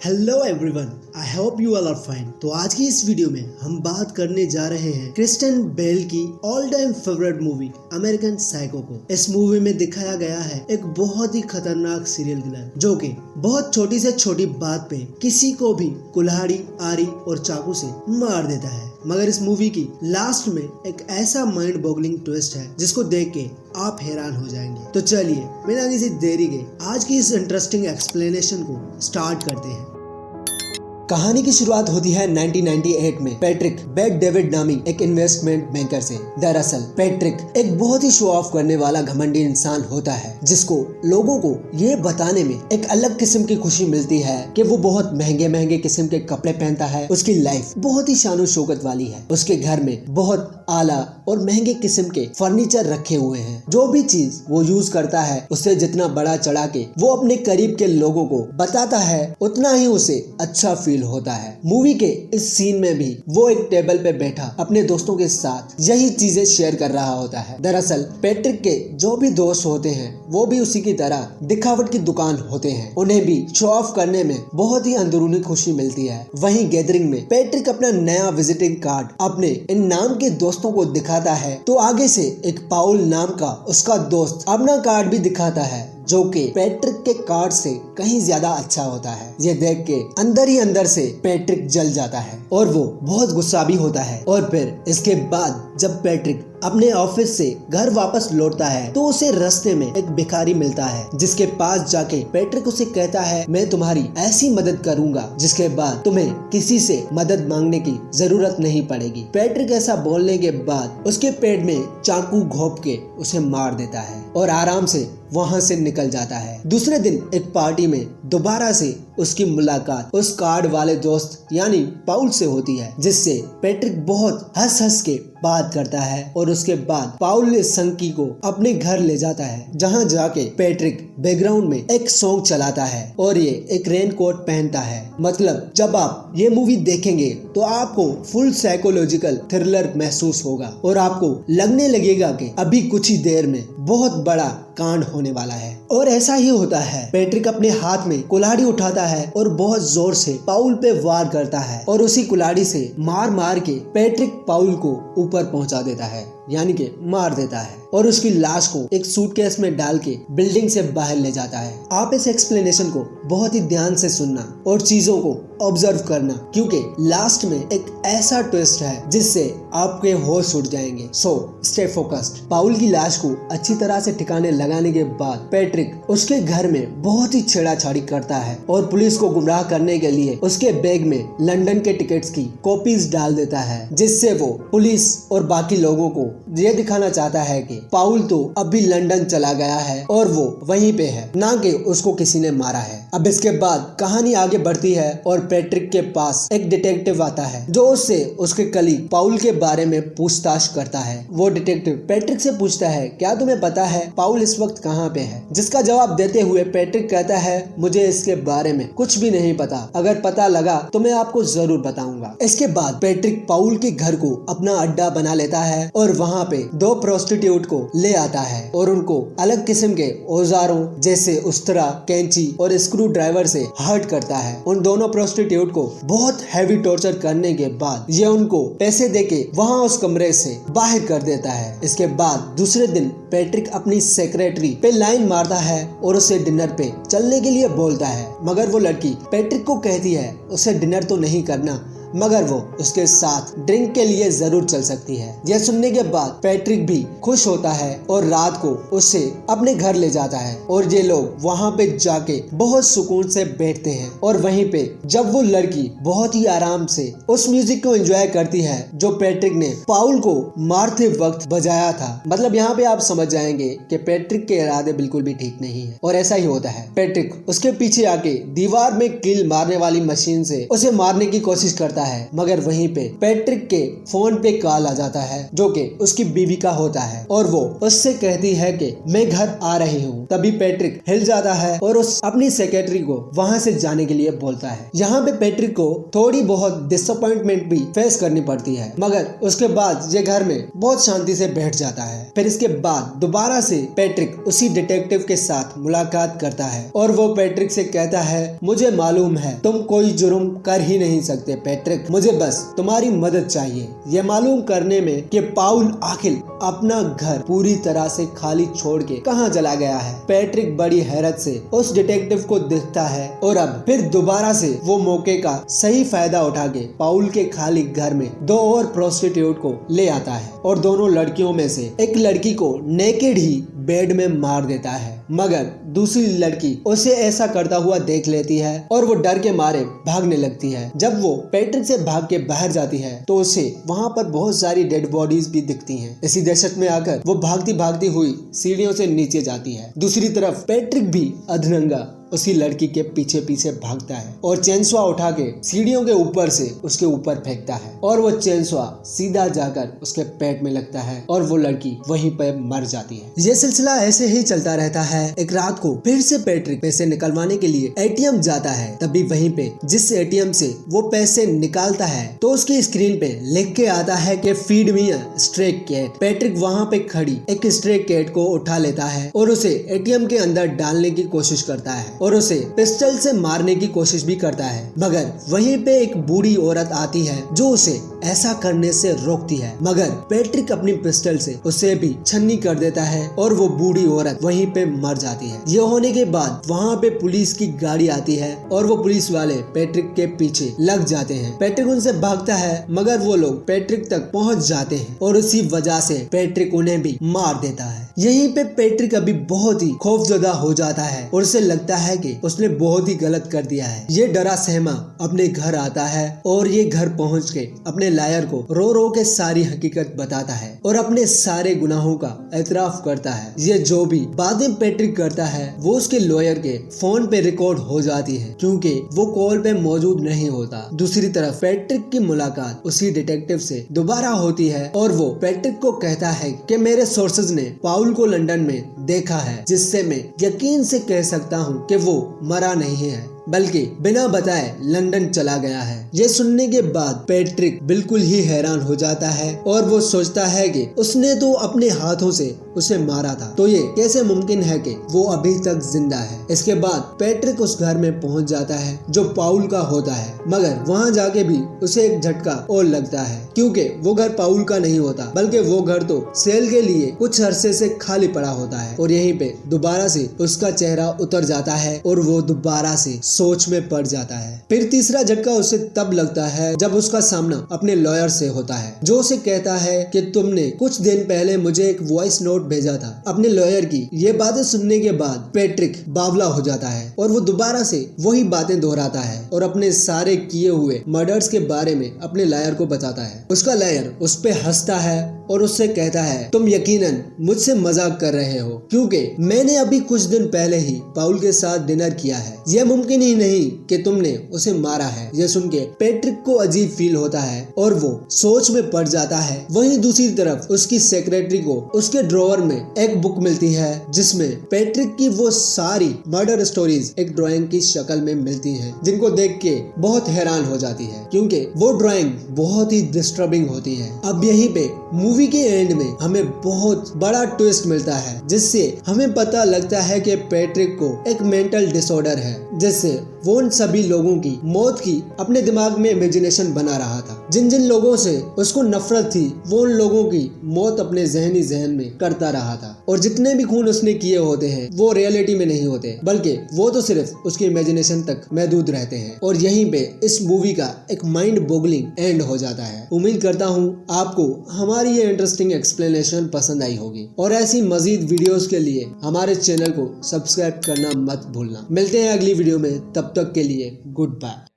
Hello everyone, I hope you all are fine. तो आज की इस वीडियो में हम बात करने जा रहे हैं क्रिस्टियन बेल की all time favourite movie American psycho को। इस मूवी में दिखाया गया है एक बहुत ही खतरनाक सीरियल किलर जो कि बहुत छोटी से छोटी बात पे किसी को भी कुल्हाड़ी, आरी और चाकू से मार देता है। मगर इस मूवी की लास्ट में एक ऐसा माइंड बॉगलिंग ट्विस्ट है जिसको देख के आप हैरान हो जाएंगे। तो चलिए बिना किसी देरी के आज की इस इंटरेस्टिंग एक्सप्लेनेशन को स्टार्ट करते हैं। कहानी की शुरुआत होती है 1998 में पैट्रिक बेट डेविड नामी एक इन्वेस्टमेंट बैंकर से। दरअसल पैट्रिक एक बहुत ही शो ऑफ करने वाला घमंडी इंसान होता है जिसको लोगों को ये बताने में एक अलग किस्म की खुशी मिलती है कि वो बहुत महंगे महंगे किस्म के कपड़े पहनता है, उसकी लाइफ बहुत ही शानो शौकत वाली है, उसके घर में बहुत आला और महंगे किस्म के फर्नीचर रखे हुए हैं। जो भी चीज वो यूज करता है उससे जितना बड़ा चढ़ा के वो अपने करीब के लोगों को बताता है उतना ही उसे अच्छा फील होता है। मूवी के इस सीन में भी वो एक टेबल पे बैठा अपने दोस्तों के साथ यही चीजें शेयर कर रहा होता है। दरअसल पैट्रिक के जो भी दोस्त होते हैं वो भी उसी की तरह दिखावट की दुकान होते हैं, उन्हें भी शो ऑफ करने में बहुत ही अंदरूनी खुशी मिलती है। वहीं गैदरिंग में पैट्रिक अपना नया विजिटिंग कार्ड अपने इन नाम के दोस्तों को दिखाता है तो आगे से एक पाउल नाम का उसका दोस्त अपना कार्ड भी दिखाता है जो कि पैट्रिक के कार्ड से कहीं ज्यादा अच्छा होता है। ये देख के अंदर ही अंदर से पैट्रिक जल जाता है और वो बहुत गुस्सा भी होता है। और फिर इसके बाद जब पैट्रिक अपने ऑफिस से घर वापस लौटता है तो उसे रास्ते में एक भिखारी मिलता है जिसके पास जाके पैट्रिक उसे कहता है मैं तुम्हारी ऐसी मदद करूंगा जिसके बाद तुम्हें किसी से मदद मांगने की जरूरत नहीं पड़ेगी। पैट्रिक ऐसा बोलने के बाद उसके पेट में चाकू घोंप के उसे मार देता है और आराम से वहां से निकल जाता है। दूसरे दिन एक पार्टी में दोबारा से उसकी मुलाकात उस कार्ड वाले दोस्त यानी पाउल से होती है जिससे पैट्रिक बहुत हंस हंस के बात करता है और उसके बाद पाउल इस संकी को अपने घर ले जाता है जहां जाके पैट्रिक बैकग्राउंड में एक सॉन्ग चलाता है और ये एक रेन कोट पहनता है। मतलब जब आप ये मूवी देखेंगे तो आपको फुल साइकोलॉजिकल थ्रिलर महसूस होगा और आपको लगने लगेगा कि अभी कुछ ही देर में बहुत बड़ा कांड होने वाला है। और ऐसा ही होता है। पैट्रिक अपने हाथ में कुल्हाड़ी उठाता है और बहुत जोर से पाउल पे वार करता है और उसी कुल्हाड़ी से मार मार के पैट्रिक पाउल को ऊपर पहुंचा देता है यानी कि मार देता है और उसकी लाश को एक सूटकेस में डाल के बिल्डिंग से बाहर ले जाता है। आप इस एक्सप्लेनेशन को बहुत ही ध्यान से सुनना और चीजों को ऑब्जर्व करना क्योंकि लास्ट में एक ऐसा ट्विस्ट है जिससे आपके होश उड़ जाएंगे। So stay focused. पाउल की लाश को अच्छी तरह से ठिकाने लगाने के बाद पैट्रिक उसके घर में बहुत ही छेड़ाछाड़ी करता है और पुलिस को गुमराह करने के लिए उसके बैग में लंदन के टिकट्स की कॉपीज डाल देता है जिससे वो पुलिस और बाकी लोगों को ये दिखाना चाहता है कि पाउल तो अभी लंदन चला गया है और वो वहीं पे है, ना कि उसको किसी ने मारा है। अब इसके बाद कहानी आगे बढ़ती है और पैट्रिक के पास एक डिटेक्टिव आता है जो उससे उसके कलीग पाउल के बारे में पूछताछ करता है। वो डिटेक्टिव पैट्रिक से पूछता है क्या तुम्हें पता है पाउल इस वक्त कहाँ पे है, जिसका जवाब देते हुए पैट्रिक कहता है मुझे इसके बारे में कुछ भी नहीं पता, अगर पता लगा तो मैं आपको जरूर बताऊंगा। इसके बाद पैट्रिक पाउल के घर को अपना अड्डा बना लेता है और वहाँ पे दो प्रोस्टिट्यूट को ले आता है और उनको अलग किस्म के औजारों जैसे उस्तरा, कैंची और स्क्रू ड्राइवर से हर्ट करता है। उन दोनों प्रोस्टिट्यूट को बहुत हैवी टॉर्चर करने के बाद ये उनको पैसे देके वहाँ उस कमरे से बाहर कर देता है। इसके बाद दूसरे दिन पैट्रिक अपनी सेक्रेटरी पे लाइन मारता है और उसे डिनर पे चलने के लिए बोलता है मगर वो लड़की पैट्रिक को कहती है उसे डिनर तो नहीं करना मगर वो उसके साथ ड्रिंक के लिए जरूर चल सकती है। यह सुनने के बाद पैट्रिक भी खुश होता है और रात को उसे अपने घर ले जाता है और ये लोग वहाँ पे जाके बहुत सुकून से बैठते हैं और वहीं पे जब वो लड़की बहुत ही आराम से उस म्यूजिक को एंजॉय करती है जो पैट्रिक ने पाउल को मारते वक्त बजाया था, मतलब यहाँ पे आप समझ जाएंगे कि पैट्रिक के इरादे बिल्कुल भी ठीक नहीं है। और ऐसा ही होता है। पैट्रिक उसके पीछे आके दीवार में कील मारने वाली मशीन से उसे मारने की कोशिश करता करता है, मगर वहीं पे पैट्रिक के फोन पे कॉल आ जाता है जो कि उसकी बीवी का होता है और वो उससे कहती है कि मैं घर आ रही हूँ। तभी पैट्रिक हिल जाता है और उस अपनी सेक्रेटरी को वहाँ से जाने के लिए बोलता है। यहाँ पे पैट्रिक को थोड़ी बहुत डिसअपॉइंटमेंट भी फेस करनी पड़ती है, मगर उसके बाद ये घर में बहुत शांति से बैठ जाता है। फिर इसके बाद दोबारा से पैट्रिक उसी डिटेक्टिव के साथ मुलाकात करता है और वो पैट्रिक से कहता है, मुझे मालूम है तुम कोई जुर्म कर ही नहीं सकते पैट्रिक, मुझे बस तुम्हारी मदद चाहिए ये मालूम करने में कि पाउल आखिर अपना घर पूरी तरह से खाली छोड़ के कहाँ चला गया है। पैट्रिक बड़ी हैरत से उस डिटेक्टिव को देखता है और अब फिर दोबारा से वो मौके का सही फायदा उठा के पाउल के खाली घर में 2 और प्रोस्टिट्यूट को ले आता है और दोनों लड़कियों में से एक लड़की को नेकेड ही बेड में मार देता है, मगर दूसरी लड़की उसे ऐसा करता हुआ देख लेती है और वो डर के मारे भागने लगती है। जब वो पैट्रिक से भाग के बाहर जाती है तो उसे वहाँ पर बहुत सारी डेड बॉडीज भी दिखती हैं। इसी दहशत में आकर वो भागती भागती हुई सीढ़ियों से नीचे जाती है। दूसरी तरफ पैट्रिक भी अधनंगा उसी लड़की के पीछे पीछे भागता है और चेनसुआ उठा के सीढ़ियों के ऊपर से उसके ऊपर फेंकता है और वो चेनसुआ सीधा जाकर उसके पेट में लगता है और वो लड़की वहीं पर मर जाती है। ये सिलसिला ऐसे ही चलता रहता है। एक रात को फिर से पैट्रिक पैसे निकलवाने के लिए एटीएम जाता है। तभी वहीं पे जिस एटीएम से वो पैसे निकालता है तो उसकी स्क्रीन पे लिख के आता है कि फीड मी अ स्ट्रे कैट। पैट्रिक वहाँ पे खड़ी एक स्ट्रे कैट को उठा लेता है और उसे एटीएम के अंदर डालने की कोशिश करता है और उसे पिस्टल से मारने की कोशिश भी करता है, मगर वहीं पे एक बूढ़ी औरत आती है जो उसे ऐसा करने से रोकती है, मगर पैट्रिक अपनी पिस्टल से उसे भी छन्नी कर देता है और वो बूढ़ी औरत वहीं पे मर जाती है। ये होने के बाद वहाँ पे पुलिस की गाड़ी आती है और वो पुलिस वाले पैट्रिक के पीछे लग जाते हैं। पैट्रिक उनसे भागता है, मगर वो लोग पैट्रिक तक पहुँच जाते हैं और उसी वजह से पैट्रिक उन्हें भी मार देता है। यहीं पे पैट्रिक अभी बहुत ही खौफजदा हो जाता है और उसे लगता है कि उसने बहुत ही गलत कर दिया है। ये डरा सहमा अपने घर आता है और ये घर पहुंच के अपने लायर को रो रो के सारी हकीकत बताता है और अपने सारे गुनाहों का एतराफ करता है। ये जो भी बातें पैट्रिक करता है वो उसके लॉयर के फोन पे रिकॉर्ड हो जाती है क्योंकि वो कॉल पे मौजूद नहीं होता। दूसरी तरफ पैट्रिक की मुलाकात उसी डिटेक्टिव से दोबारा होती है और वो पैट्रिक को कहता है कि मेरे सोर्सेज ने पाउल को लंदन में देखा है, जिससे मैं यकीन से कह सकता हूँ कि वो मरा नहीं है बल्कि बिना बताए लंदन चला गया है। ये सुनने के बाद पैट्रिक बिल्कुल ही हैरान हो जाता है और वो सोचता है कि उसने तो अपने हाथों से उसे मारा था, तो ये कैसे मुमकिन है कि वो अभी तक जिंदा है। इसके बाद पैट्रिक उस घर में पहुंच जाता है जो पाउल का होता है, मगर वहां जाके भी उसे एक झटका और लगता है क्योंकि वो घर पाउल का नहीं होता बल्कि वो घर तो सेल के लिए कुछ अरसे से खाली पड़ा होता है और यहीं पे दोबारा से उसका चेहरा उतर जाता है और वो दोबारा से सोच में पड़ जाता है। फिर तीसरा झटका उसे तब लगता है जब उसका सामना अपने लॉयर से होता है जो उसे कहता है कि तुमने कुछ दिन पहले मुझे एक वॉइस नोट भेजा था। अपने लॉयर की ये बातें सुनने के बाद पैट्रिक बावला हो जाता है और वो दोबारा से वही बातें दोहराता है और अपने सारे किए हुए मर्डर्स के बारे में अपने लॉयर को बताता है। उसका लॉयर उस पे हंसता है और उससे कहता है तुम यकीनन मुझसे मजाक कर रहे हो क्योंकि मैंने अभी कुछ दिन पहले ही पाउल के साथ डिनर किया है। यह मुमकिन ही नहीं कि तुमने उसे मारा है। यह सुन के पैट्रिक को अजीब फील होता है और वो सोच में पड़ जाता है। वहीं दूसरी तरफ उसकी सेक्रेटरी को उसके ड्रॉवर में एक बुक मिलती है जिसमें पैट्रिक की वो सारी मर्डर स्टोरीज एक ड्राइंग की शक्ल में मिलती हैं, जिनको देख के बहुत हैरान हो जाती है क्योंकि वो ड्राइंग बहुत ही डिस्टर्बिंग होती है। अब यहीं पे मूवी के एंड में हमें बहुत बड़ा ट्विस्ट मिलता है जिससे हमें पता लगता है कि पैट्रिक को एक मेंटल डिसऑर्डर है, जिससे वो उन सभी लोगों की मौत की अपने दिमाग में इमेजिनेशन बना रहा था। जिन जिन लोगों से उसको नफरत थी वो उन लोगों की मौत अपने जहन में करता रहा था और जितने भी खून उसने किए होते हैं वो रियलिटी में नहीं होते बल्कि वो तो सिर्फ उसकी इमेजिनेशन तक महदूद रहते हैं। और यहीं पे इस मूवी का एक माइंड बॉगलिंग एंड हो जाता है। उम्मीद करता हूँ आपको हमारी ये इंटरेस्टिंग एक्सप्लेनेशन पसंद आई होगी और ऐसी मजीद वीडियोस के लिए हमारे चैनल को सब्सक्राइब करना मत भूलना। मिलते हैं अगली वीडियो में, तब तक के लिए गुड बाय।